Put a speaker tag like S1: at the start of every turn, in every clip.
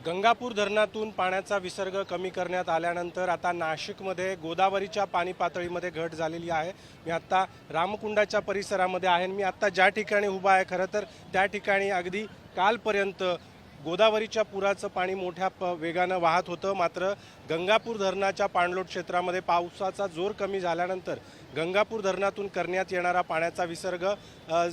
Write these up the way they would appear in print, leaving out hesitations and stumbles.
S1: गंगापूर धरणातून पाण्याचा विसर्ग कमी करण्यात आल्यानंतर आता नाशिकमध्ये गोदावरीच्या पाणी पातळीमध्ये घट झालेली आहे। मी आता रामकुंडाच्या परिसरामध्ये आहे। मी आता ज्या ठिकाणी उभा आहे खरं तर त्या ठिकाणी अगदी कालपर्यंत गोदावरीच्या पुराचं पाणी मोठ्या वेगानं वाहत होतं। मात्र गंगापूर धरणाच्या पाणलोट क्षेत्रामध्ये पावसाचा जोर कमी झाल्यानंतर गंगापूर धरणातून करण्यात येणारा पाण्याचा विसर्ग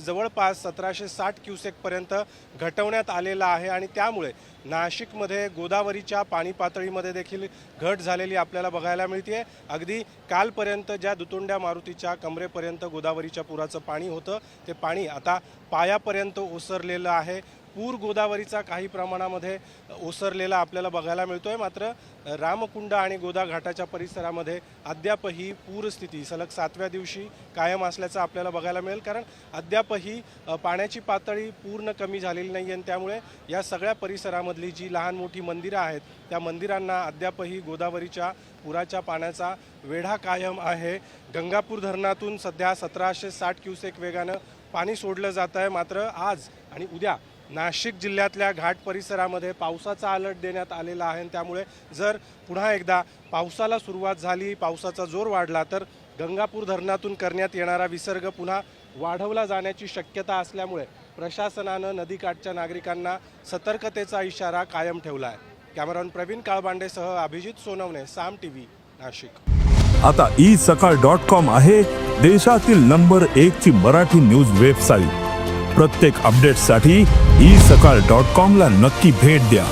S1: जवळपास 1760 क्युसेकपर्यंत घटवण्यात आलेला आहे आणि त्यामुळे नाशिकमध्ये गोदावरीच्या पाणी पातळीमध्ये देखील घट झालेली आपल्याला बघायला मिळते। अगदी कालपर्यंत ज्या दुतोंड्या मारुतीच्या कमरेपर्यंत गोदावरीच्या पुराचं पाणी होतं ते पाणी आता पायापर्यंत ओसरलेलं आहे। पूर गोदावरीचा काही प्रमाणामध्ये ओसरलेला आपल्याला बघायला मिळतोय। मात्र रामकुंड आणि गोदा घाटाच्या परिसरामध्ये अद्यापही पूरस्थिती सलग 7व्या दिवशी कायम असल्याचं आपल्याला बघायला मिळेल, कारण अद्यापही पाण्याची पातळी पूर्ण कमी झालेली नाही आणि त्यामुळे या सगळ्या परिसरामधली जी लहान मोठी मंदिरं आहेत त्या मंदिरांना अद्यापही गोदावरीच्या पुराच्या पाण्याचा वेढा कायम आहे। गंगापूर धरणातून सध्या 1760 क्युसेक वेगानं पाणी सोडलं जात आहे। मात्र आज आणि उद्या नाशिक जिल्ह्यातल्या घाट परिसरामध्ये पावसाचा अलर्ट देण्यात आलेला आहे। त्यामुळे जर पुन्हा एकदा पावसाला सुरुवात झाली, पावसाचा जोर वाढला तर गंगापूर धरणातून करण्यात येणारा विसर्ग पुन्हा वाढवला जाण्याची शक्यता असल्यामुळे प्रशासनानं नदीकाठच्या नागरिकांना सतर्कतेचा इशारा कायम ठेवला आहे। कॅमेरामॅन प्रवीण काळबांडेसह अभिजित सोनवणे, साम टीव्ही, नाशिक।
S2: आता isakal.com आहे देशातील नंबर 1 ची मराठी न्यूज वेबसाईट। प्रत्येक अपडेटसाठी isakal.com ला नक्की भेट द्या।